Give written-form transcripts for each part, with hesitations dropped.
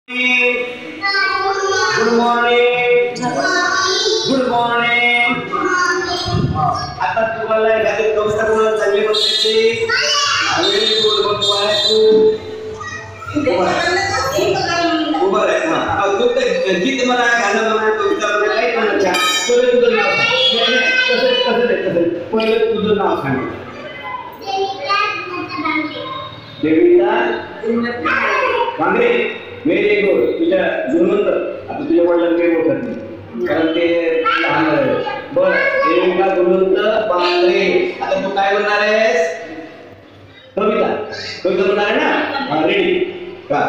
Good morning. Good morning. आता तुम्हाला एखादी व्यवस्था कोणाला चांगली बसायची आणि उभं राहायचं. तू तर गीत म्हणा, गाणं म्हणा, कविता म्हणा, काही म्हणा. पहिलं तुझं नाव सांग. पहिलं तुझं नाव सांग. देविता वांगरे. Very good. तुझ्या गुणवंत आता तुझ्या वडिलांना काही ओळखत नाही कारण ते लहान आहे. बर देविका गुणवंत वांगरे. आता तू काय म्हणणार आहेस? कविता. कविता म्हणणार आहे ना? रेडी का?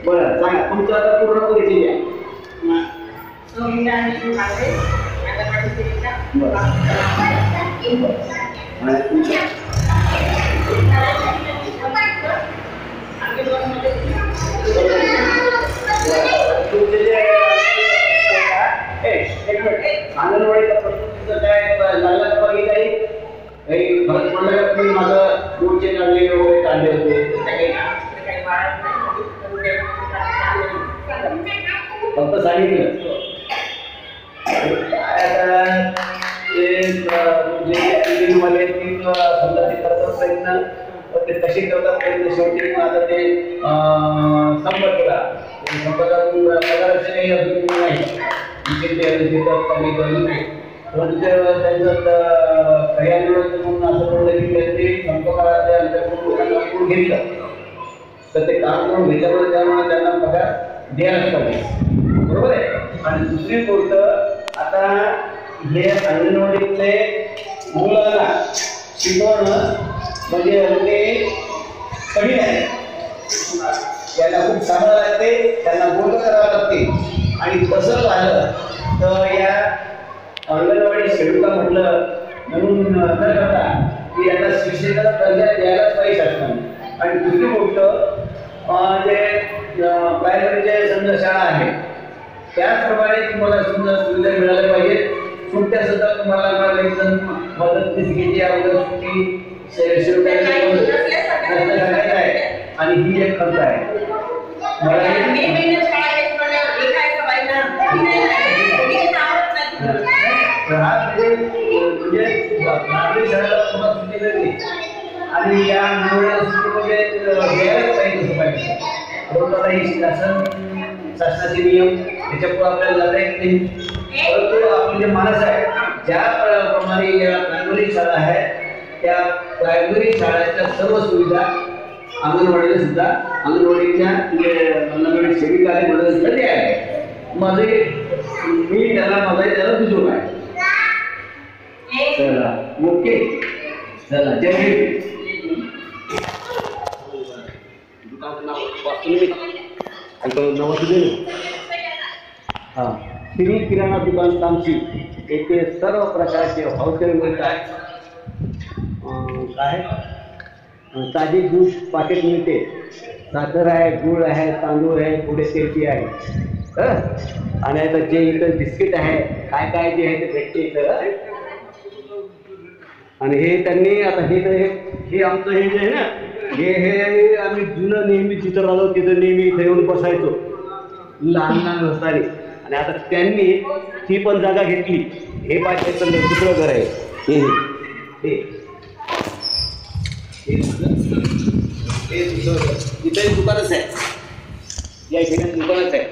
बरं सांगा तुमचं आता पूर्ण परिचय द्या. अंगणवाडीचा प्रश्न काय लागला काही फरक पडला का? तुम्ही माझं दूरचे काढले वगैरे काढले होते फक्त सांगितलं. प्रयत्न ते कसे करतात प्रयत्न शेवटी आता ते संपर्क संपर्कातून पगाराचे काही अजून नाही पण त्यांचं काही म्हणून असं म्हणलं की त्यांनी संपर्काच्या लोकांना घेतलं तर ते काम करून घेतल्यामुळे त्यामुळे त्यांना पगार द्यायलाच पाहिजे. बरोबर आहे. आणि दुसरी गोष्ट आता हे अंगणवाडीतले मुलांना शिकवणं म्हणजे अगदी कठीण आहे. त्यांना खूप सांभाळावं लागते, त्यांना बोलणं करावं लागते. आणि तसं झालं तर या अंगणवाडी सेविका म्हटलं म्हणून न करता की यांना शिक्षकाला दर्जा द्यायलाच पाहिजे असणार. आणि दुसरी गोष्ट जे प्रायमरीचे समजा शाळा आहे त्याचप्रमाणे तुम्हाला समजा सुविधा मिळाल्या पाहिजे. सुट्ट्या सुद्धा तुम्हाला एकदम मदतनीस घ्यायची अगोदर सुट्टी आहे आणि ही एक खर्च आहे. आणि या शासनाचे नियम त्याच्यापुढे आपल्याला जाता येत नाही. परंतु आपले जे माणस आहे ज्याप्रमाणे या प्रायमरी शाळा आहे त्या प्रायमरी शाळेच्या सर्व सुविधा अंगणवाडीला सुद्धा अंगणवाडीच्या अंगणवाडी सेविका आहे मदतीसाठी आहे. मी त्याला दुजो आहे. चला ओके. चला जय हिंद. हां श्री किराणा दुकान तामशी येथे सर्व प्रकारचे होलसेल मिळतात. काय ताजी दूध पाकिट मिळते, साखर आहे, गूळ आहे, तांदूळ आहे, पुढे तेलची आहे. आणि आता जे इथं बिस्किट आहे काय काय जे आहे ते भेटते इथं. आणि हे त्यांनी आता हे आमचं हे जे आहे ना हे आम्ही जुनं नेहमी जिथं राहतो तिथं नेहमी इथं येऊन बसायचो लहान असताना. आणि आता त्यांनी ती पण जागा घेतली. हे पाहिजे तर दुसरं घर आहे. हे इथं दुकानच आहे. या ठिकाणी दुकानच आहे.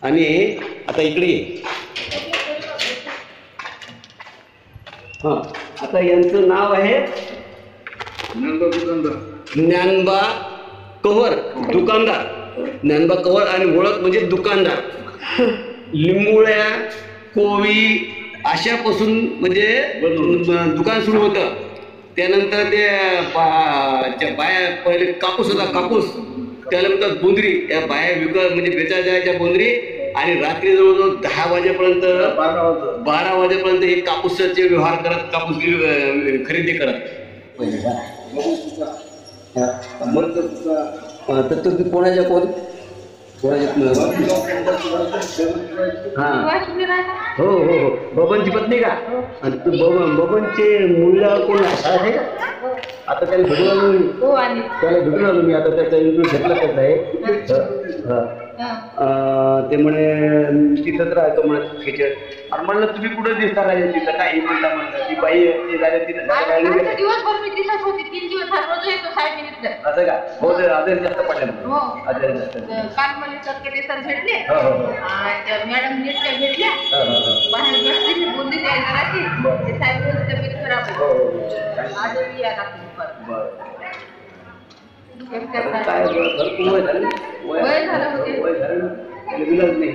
आणि आता इकडे हां आता यांचं नाव आहे ज्ञानबा कव्हर दुकानदार. ज्ञानबा कव्हर आणि ओळख म्हणजे दुकानदार. लिंबोळ्या कोवी अशापासून म्हणजे दुकान सुरू होतं. त्यानंतर ते बाया पहिले कापूस होता, कापूस त्यानंतर बोंद्री. त्या बाया म्हणजे बेचा जायच्या बोंद्री आणि रात्री जवळजवळ 10 वाजेपर्यंत 12 वाजेपर्यंत हे कापूसाचे व्यवहार करत, कापूस खरेदी करत. तर तुम्ही कोणाच्या कोण हा हो हो हो बबनची पत्नी का? आणि तू बबनचे मुलगा कोण आहे का? आता त्याला भेटून आलो मी. त्याला भेटून आलो मी. आता त्याचा इंटरव्ह्यू घेतला त्याचा आहे. ते म्हणे तिथंच राहतो म्हणत खिचड. आणि म्हणलं तुम्ही कुठं दिसता राहिले तिथं काही म्हणता म्हणलं ती बाई तिथं दिवसभर मी तिथंच होती. 3 दिवस रोज येतो साहेब. असं का? हो आधी जास्त पडलं. आधी जास्त काल मला सरकडे सर भेटले. मॅडम नीटच्या भेटल्या. बाहेर बसली मी बोलली काय करायची ते साहेब बोलले तब्येत खराब आहे. आजही या दाखवून काय वय झालं वय झालं होते. वय झालं गेलंच नाही.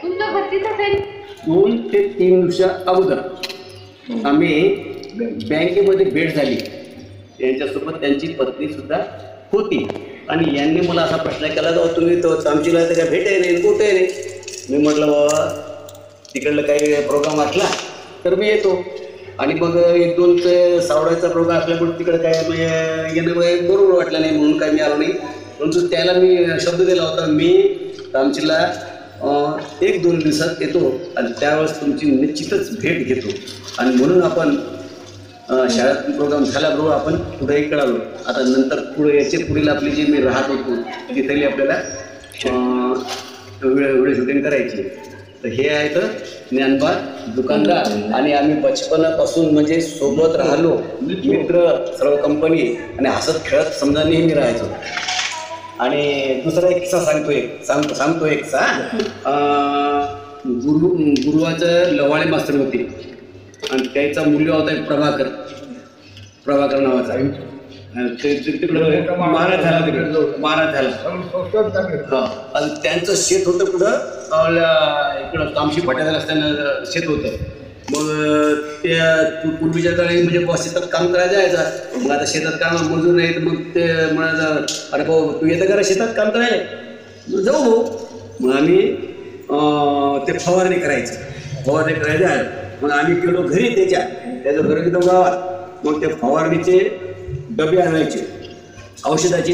तुमचं घर तिथंच आहे. 2 ते 3 दिवसा अगोदर आम्ही बँकेमध्ये भेट झाली. यांच्यासोबत त्यांची पत्नी सुद्धा होती. आणि यांनी मला असा प्रश्न केला की तुम्ही तो चामचीला तर काय भेट आहे नाही कुठे आहे नाही. मी म्हटलं बाबा तिकडलं काही प्रोग्राम असला तर मी येतो. आणि मग 1-2 सावडायचा प्रोग्राम असल्यामुळे तिकडे काय येणं बरोबर वाटलं नाही म्हणून काय मी आलो नाही. परंतु त्याला मी शब्द दिला होता मी आमचीला 1-2 दिवसात येतो आणि त्यावेळेस तुमची निश्चितच भेट घेतो. आणि म्हणून आपण शाळेत प्रोग्राम झाल्याबरोबर आपण पुढेही कळालो. आता नंतर याचे पुढील आपली जी मी राहत होतो तिथेही आपल्याला व्हिडिओ शूटिंग करायची. तर हे आहेत ज्ञानबा दुकानदार. आणि आम्ही बचपनापासून म्हणजे सोबत राहिलो, मित्र सर्व कंपनी आणि हसत खेळत समजा नेहमी राहायचो. आणि दुसरा एक किस्सा सांगतो एक किस्सा. गुरुवाचं लवाळे मास्तर होते आणि त्याचा मुलगा होता प्रभाकर नावाचा. तिकडं महाराज झाला. आणि त्यांचं शेत होतं कुठं इकडं तामशी फाट्याला असताना शेत होतं. मग त्या पूर्वीच्या काळी म्हणजे बस शेतात काम करायला जायचा. मग आता शेतात काम मजूर नाही तर मग ते म्हणायचं अरे भाऊ तू येतं का शेतात काम करायला? जाऊ भाऊ. मग आम्ही ते फवारणी करायचं. मग आम्ही गेलो घरी त्याचं घर तिथं गावात. मग ते फवारणीचे डबे आणायचे औषधाचे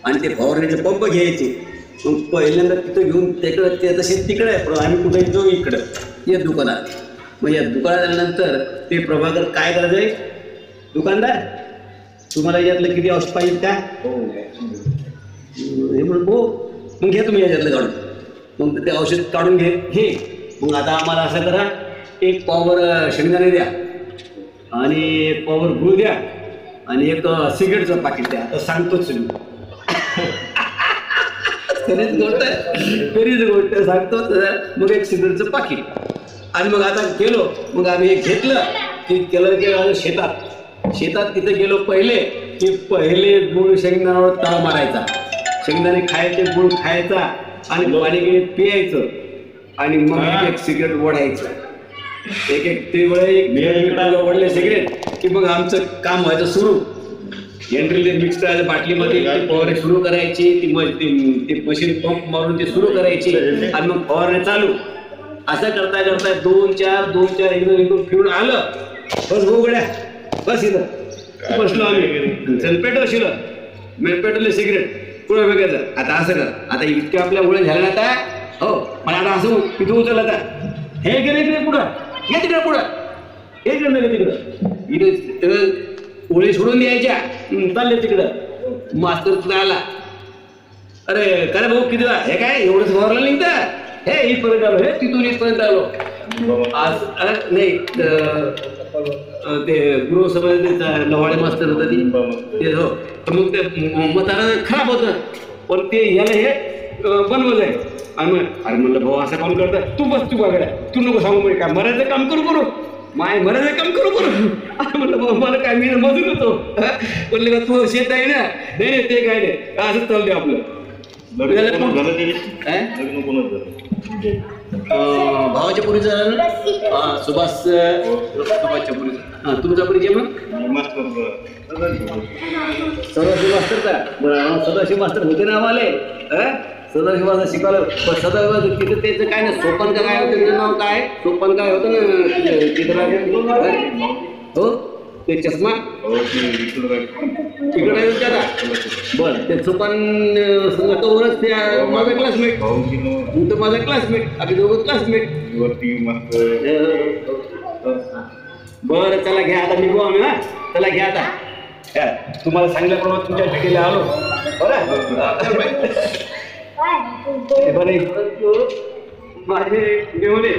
आणि ते फवारणीचे पंप घ्यायचे. मग पहिल्यांदा तिथं घेऊन त्याचं शेत तिकडे आहे पण आम्ही कुठे जाऊ इकडं या दुकानात. मग या दुकानात आल्यानंतर ते प्रभाकर काय करायचं दुकानदार तुम्हाला यातलं किती औषध पाहिजे का? हे म्हणून हो मग घ्या तुम्ही याच्यातलं काढून. मग ते औषध काढून घे. मग आता आम्हाला असं करा 1 पावर शेंगदाणे द्या आणि 1 पावर गूळ द्या आणि 1 सिगरेटचं पाकिट द्या. आता सांगतोच मी खरीच गोष्ट सांगतोच. मग 1 सिगरेटचं पाकिट. आणि मग आता गेलो. मग आम्ही घेतलं की केलं शेतात तिथे गेलो पहिले गुळ शेंगदाण्यावर तळ मारायचा. शेंगदाणे खायचे गुळ खायचा आणि पाणी पियायचं आणि मग 1 सिगरेट ओढायचं. एक ते वेळ ओढले सिगरेट की मग आमचं काम व्हायचं सुरू. जनरली मिक्स करायचं बाटलीमध्ये फवारणी सुरू करायची. ती मशीन पंप मारून ती सुरू करायची आणि मग फवारणी चालू. असं करता 2-4 एकदम फिरून आलं. बस भाऊ गड्या बस इथं बसलो आम्ही. चल पेटवले सिगरेट पुढं बघायचं. आता असं कर आता इतकं आपल्या ओळख झालं ना आता. हो पण आता असं तिथं उचललं आता हे गेले तिकडे पुढं घे तिकडे पुढं हे गेलं तिकडं इथे ओळी सोडून द्यायच्या चालले तिकडं. मास्तर तुला आला अरे काय भाऊ किती हे काय एवढंच फवारलं निघतं हे इथपर्यंत आलो हे तिथून इथपर्यंत आलो. आज नाही ते गृहसभेचा लवाळे मास्तर होता ते हो. तर मग ते मतारा खराब होतं पण ते याला हे बनवलं आहे. आणि मग अरे म्हणलं भाऊ असं काम करता तू बस तू बघा तू नको सांगू म्हणजे काय मरायचं काम करू मरायचं काम करू असं म्हणलं भाऊ मला काय मी मजूर होतो. म्हणले का तू शेत आहे ना नाही ते काय नाही असंच चालते आपलं. भावाच्या पुरीचं झालं ना? सुभाषच्या पुरीचं. हां, तुमचा परिचय मग? सदाशिव मास्तर का? बरं, सदाशिव मास्तर होते ना आम्हाला. सदाशिव मास्तर शिकवलं. पण सदाशिव तिथं त्याचं काय ना, सोपन का काय होतं त्याचं नाव काय? सोपन काय होतं ना चित्रराज? हो, ते चष्मा तिकडे त्याला. बरं, ते सोपान कवरच त्या माझा क्लासमेट. तू तर माझा क्लासमेट, आम्ही दोघं क्लासमेट. बरं, चला घ्या आता, निघू आम्ही. ना चला घ्या आता. तुम्हाला सांगितल्याप्रमाणे तुमच्या भेटीला आलो. बरं माझे मेवणे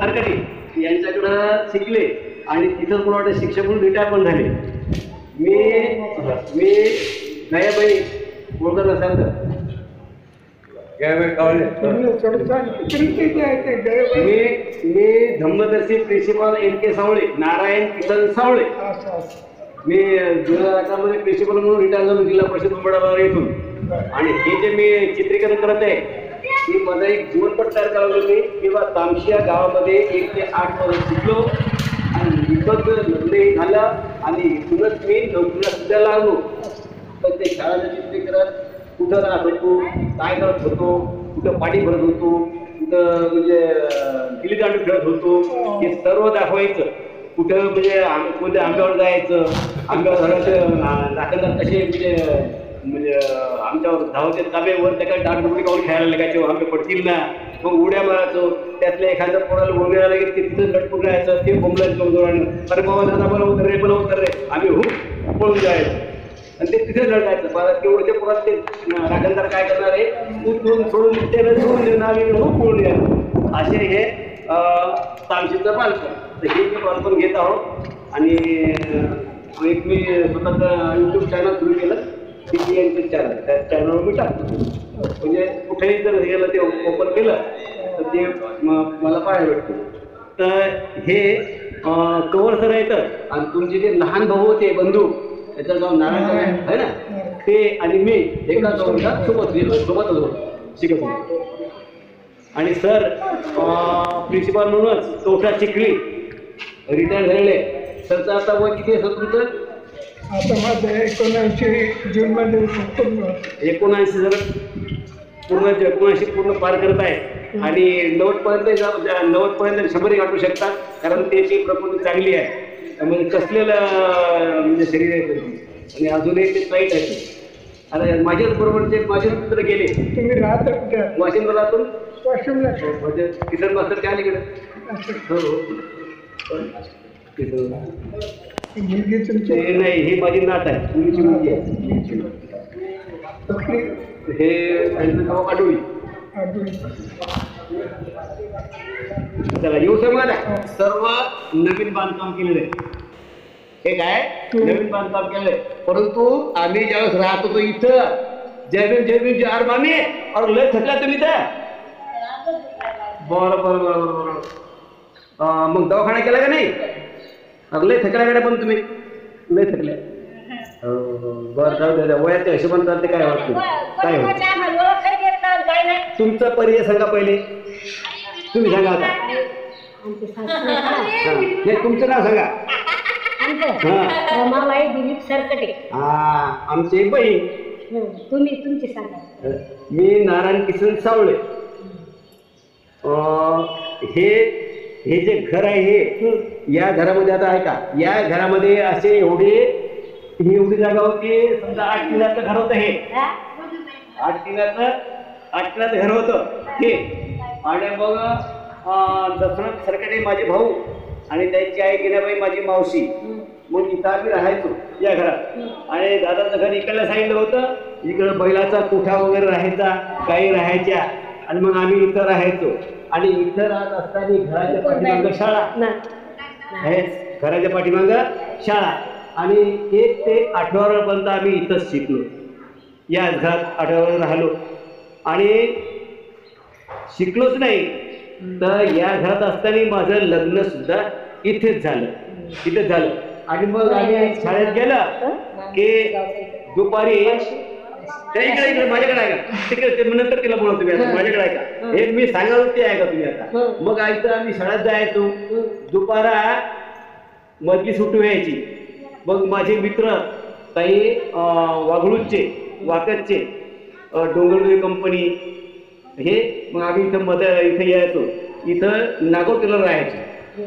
हरकटी यांच्याकडं शिकले आणि तिथं मला वाटतं शिक्षक म्हणून रिटायर पण झाले. मी दयाबाई बोलत असाल तर मी धम्मदर्शी प्रिन्सिपल NK सावळे, नारायण किसन सावळे. मी 2018 प्रिन्सिपल म्हणून रिटायर झालो जिल्हा परिषद मुंबईला येथून. आणि हे जे मी चित्रीकरण करत आहे की माझा एक जीवनपट तयार करायला मी किंवा तामशी या गावामध्ये 1 ते 8 वर्ष शिकलो आणि विकत लग्नही झालं आणि इथूनच मी नोकरीला सुद्धा लागलो. तर ते शाळाचं चित्रीकरण कुठं राहत होतो, काय करत होतो, कुठं पाणी भरत होतो, कुठं म्हणजे गिल्लीदांडू खेळत होतो, हे सर्व दाखवायचं. कुठं म्हणजे कोणत्या आंब्यावर जायचं, आंब्यावर झाडाचं दाखलदार कसे म्हणजे आमच्यावर धावते ताब्यावर त्या काय डागडुगडी गावून खेळायला लागायचे, आंबे पडतील ना. मग उड्या मारायचो. त्यातल्या एखाद्या पोराला बोंबल्याला लागेल की तिथं लटकून राहायचं, ते बोंबलायचं जोरानं. अरे बाबा दादा मला उतर रे, मला उतर रे. आम्ही पळून जायचं आणि ते तिथे लढायचं. मला तेवढ्या पोरात ते राखणदार काय करणार आहे, उचलून सोडून त्याला सोडून देणार आणि पळून यायचं. असे हे तामशीचं बालपण. तर हे मी बालपण घेत आहोत. आणि एक मी स्वतःचं YouTube चॅनल सुरू केलं, CPNचं चॅनल. त्या चॅनलवर मी टाकतो. म्हणजे कुठेही जर गेलं ते ओपन केलं तर ते मला पाहायला भेटतं. तर हे कवर सर येतं आणि तुमचे जे लहान भाऊ होते बंधू, त्याचं नाव नारायण आहे ना, ते आणि मी एका चौकात सोबतच होतो शिकत होतो. आणि सर प्रिन्सिपल म्हणूनच चौथा चिखली रिटायर झालेले. सरचं आता वय किती आहे सर तुमचं? आता माझं 79 जूनमध्ये 79 जर पूर्ण 79 पूर्ण पार करत आहे. आणि 90पर्यंत 100 गाठू शकतात, कारण त्याची प्रकृती चांगली आहे. म्हणजे कसलेलं म्हणजे शरीर आहे आणि अजूनही ते टाईट आहे. आता माझ्याच बरोबरचे माझे मित्र गेले. तुम्ही राहता कुठे? वाशिमरातून. वाशिमला म्हणजे किसन मास्तर त्या अलीकडे. हो मुलगी तुमची? नाही, ही माझी नात आहे, मुलीची मुलगी आहे. हे त्यांचं नाव आडोळी. चला येऊ समजा. सर्व नवीन बांधकाम केलेलं आहे. हे काय नवीन बांधकाम केलंय. परंतु आम्ही ज्यावेळेस राहत होतो इथं जयभीम जार मामी और लय थकला तुम्ही तर. बरं बरं बरं बरं. मग दवाखाना केला का नाही? लय थकल्याकडे पण तुम्ही लय थकल्या. बरं जाऊ द्या, वयाच्या हिशोबाने चालते. काय वाटतं काय होतं? तुमचा परिचय सांगा पहिले. तुम्ही सांगा आता. हे तुमचं नाव सांगा. दिलीप सरकटे. हा, आमची एक बहीण. तुम्ही तुमची सांगा. मी नारायण किसन सावळे. हे जे घर आहे हे, या घरामध्ये आता आहे का, या घरामध्ये असे एवढी जागा होती. समजा 8 टिनाचं घर होतं हे. 8 टिनाचं घर होतं हे. आणि मग दशरथ सरकटे माझे भाऊ आणि त्यांची आई गिनाबाई माझी मावशी. मग इथं आम्ही राहायचो या घरात. आणि दादाचं घर इकडलं सांगितलं होतं. इकडं बैलाचा कोठा वगैरे राहायचा, काही राहायच्या. आणि मग आम्ही इथं राहायचो. आणि इथं राहत असताना घराच्या पाठीमागं शाळा आहे. घराच्या पाठीमागं शाळा. आणि 1 ते 8 पर्यंत आम्ही इथंच शिकलो. या घरात 8 राहिलो. आणि शिकलोच नाही तर या घरात असताना माझं लग्न सुद्धा इथेच झालं. आणि मग आम्ही शाळेत गेलं की दुपारी इकडे इकडे माझ्याकडे आहे का तिकडे ते नंतर तिला बोला तुम्ही आता माझ्याकडे आहे का हे मी सांगाल ते आहे का तुम्ही आता मग ऐकतं आम्ही शाळेत जायचो दुपारा मधली सुट्टी व्हायची मग माझे मित्र काही वाघळूचे वाकदचे डोंगरदेवी कंपनी हे मग आम्ही इथं इथं यायचो इथं नागोटीला राहायचो